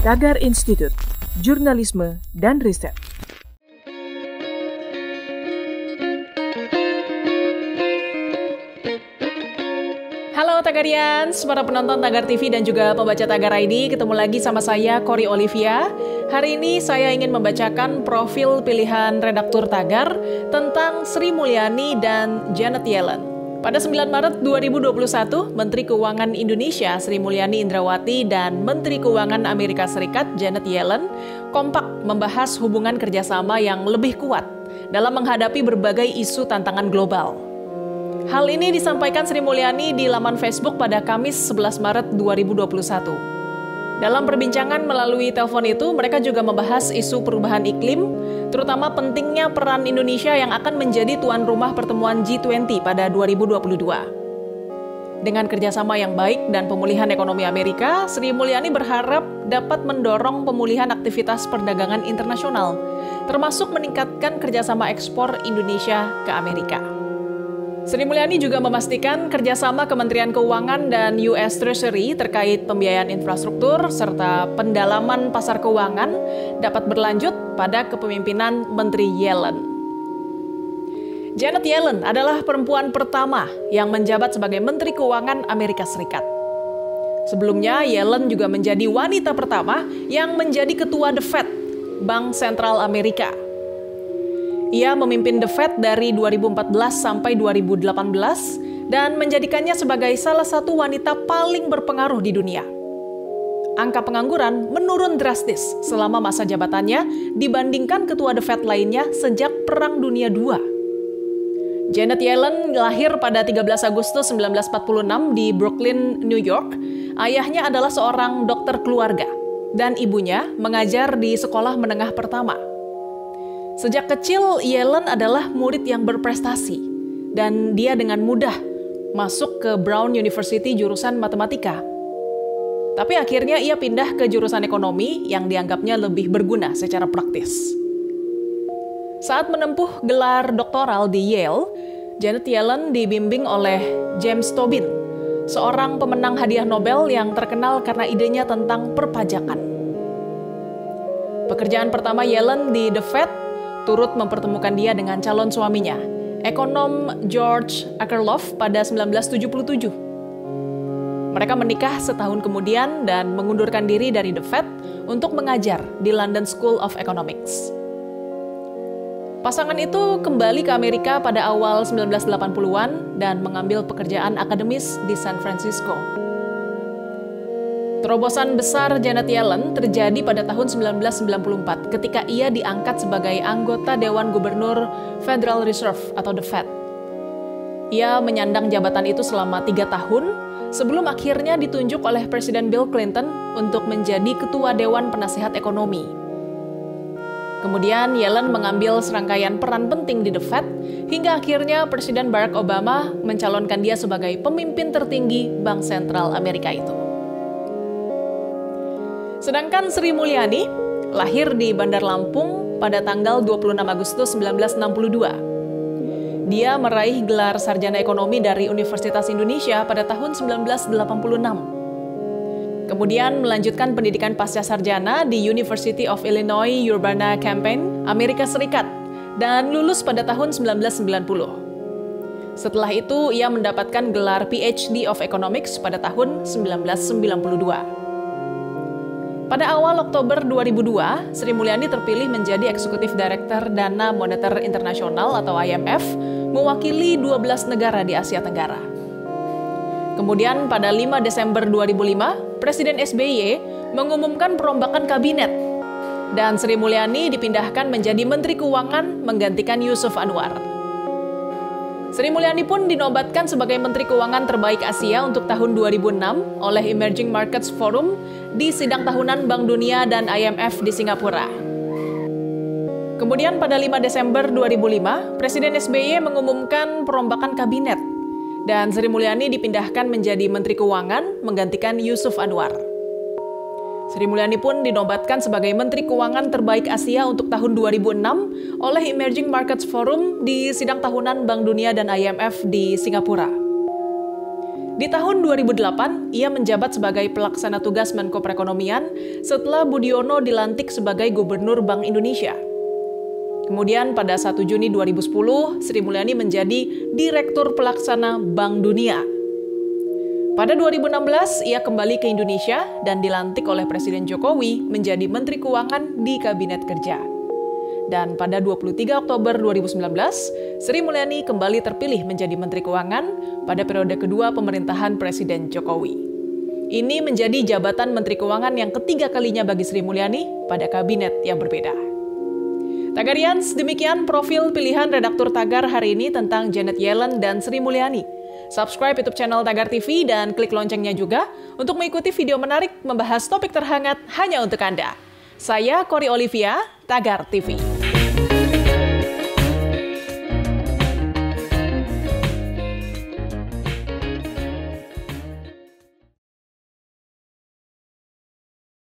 Tagar Institut, Jurnalisme dan Riset. Halo Tagarians, para penonton Tagar TV dan juga pembaca Tagar ID, ketemu lagi sama saya, Kori Olivia. Hari ini saya ingin membacakan profil pilihan redaktur Tagar tentang Sri Mulyani dan Janet Yellen. Pada 9 Maret 2021, Menteri Keuangan Indonesia Sri Mulyani Indrawati dan Menteri Keuangan Amerika Serikat Janet Yellen kompak membahas hubungan kerjasama yang lebih kuat dalam menghadapi berbagai isu tantangan global. Hal ini disampaikan Sri Mulyani di laman Facebook pada Kamis 11 Maret 2021. Dalam perbincangan melalui telepon itu, mereka juga membahas isu perubahan iklim, terutama pentingnya peran Indonesia yang akan menjadi tuan rumah pertemuan G20 pada 2022. Dengan kerjasama yang baik dan pemulihan ekonomi Amerika, Sri Mulyani berharap dapat mendorong pemulihan aktivitas perdagangan internasional, termasuk meningkatkan kerjasama ekspor Indonesia ke Amerika. Sri Mulyani juga memastikan kerjasama Kementerian Keuangan dan US Treasury terkait pembiayaan infrastruktur serta pendalaman pasar keuangan dapat berlanjut pada kepemimpinan Menteri Yellen. Janet Yellen adalah perempuan pertama yang menjabat sebagai Menteri Keuangan Amerika Serikat. Sebelumnya, Yellen juga menjadi wanita pertama yang menjadi Ketua The Fed, Bank Sentral Amerika. Ia memimpin The Fed dari 2014 sampai 2018 dan menjadikannya sebagai salah satu wanita paling berpengaruh di dunia. Angka pengangguran menurun drastis selama masa jabatannya dibandingkan ketua The Fed lainnya sejak Perang Dunia II. Janet Yellen lahir pada 13 Agustus 1946 di Brooklyn, New York. Ayahnya adalah seorang dokter keluarga dan ibunya mengajar di sekolah menengah pertama. Sejak kecil, Yellen adalah murid yang berprestasi, dan dia dengan mudah masuk ke Brown University jurusan matematika. Tapi akhirnya ia pindah ke jurusan ekonomi yang dianggapnya lebih berguna secara praktis. Saat menempuh gelar doktoral di Yale, Janet Yellen dibimbing oleh James Tobin, seorang pemenang hadiah Nobel yang terkenal karena idenya tentang perpajakan. Pekerjaan pertama Yellen di The Fed turut mempertemukan dia dengan calon suaminya, ekonom George Akerlof pada 1977. Mereka menikah setahun kemudian dan mengundurkan diri dari The Fed untuk mengajar di London School of Economics. Pasangan itu kembali ke Amerika pada awal 1980-an dan mengambil pekerjaan akademis di San Francisco. Terobosan besar Janet Yellen terjadi pada tahun 1994 ketika ia diangkat sebagai anggota Dewan Gubernur Federal Reserve atau The Fed. Ia menyandang jabatan itu selama 3 tahun sebelum akhirnya ditunjuk oleh Presiden Bill Clinton untuk menjadi Ketua Dewan Penasehat Ekonomi. Kemudian Yellen mengambil serangkaian peran penting di The Fed hingga akhirnya Presiden Barack Obama mencalonkan dia sebagai pemimpin tertinggi Bank Sentral Amerika itu. Sedangkan Sri Mulyani lahir di Bandar Lampung pada tanggal 26 Agustus 1962. Dia meraih gelar sarjana ekonomi dari Universitas Indonesia pada tahun 1986. Kemudian melanjutkan pendidikan pasca sarjana di University of Illinois Urbana-Champaign, Amerika Serikat, dan lulus pada tahun 1990. Setelah itu, ia mendapatkan gelar PhD of Economics pada tahun 1992. Pada awal Oktober 2002, Sri Mulyani terpilih menjadi Eksekutif Direktur Dana Moneter Internasional atau IMF, mewakili 12 negara di Asia Tenggara. Kemudian pada 5 Desember 2005, Presiden SBY mengumumkan perombakan kabinet, dan Sri Mulyani dipindahkan menjadi Menteri Keuangan menggantikan Yusuf Anwar. Sri Mulyani pun dinobatkan sebagai Menteri Keuangan Terbaik Asia untuk tahun 2006 oleh Emerging Markets Forum di sidang tahunan Bank Dunia dan IMF di Singapura. Kemudian pada 5 Desember 2005, Presiden SBY mengumumkan perombakan kabinet dan Sri Mulyani dipindahkan menjadi Menteri Keuangan menggantikan Yusuf Anwar. Sri Mulyani pun dinobatkan sebagai Menteri Keuangan Terbaik Asia untuk tahun 2006 oleh Emerging Markets Forum di sidang tahunan Bank Dunia dan IMF di Singapura. Di tahun 2008, ia menjabat sebagai pelaksana tugas Menko Perekonomian setelah Budiono dilantik sebagai Gubernur Bank Indonesia. Kemudian pada 1 Juni 2010, Sri Mulyani menjadi Direktur Pelaksana Bank Dunia. Pada 2016, ia kembali ke Indonesia dan dilantik oleh Presiden Jokowi menjadi Menteri Keuangan di Kabinet Kerja. Dan pada 23 Oktober 2019, Sri Mulyani kembali terpilih menjadi Menteri Keuangan pada periode kedua pemerintahan Presiden Jokowi. Ini menjadi jabatan Menteri Keuangan yang ketiga kalinya bagi Sri Mulyani pada kabinet yang berbeda. Tagarians, demikian profil pilihan redaktur Tagar hari ini tentang Janet Yellen dan Sri Mulyani. Subscribe YouTube channel Tagar TV dan klik loncengnya juga untuk mengikuti video menarik membahas topik terhangat hanya untuk Anda. Saya Cory Olivia, Tagar TV.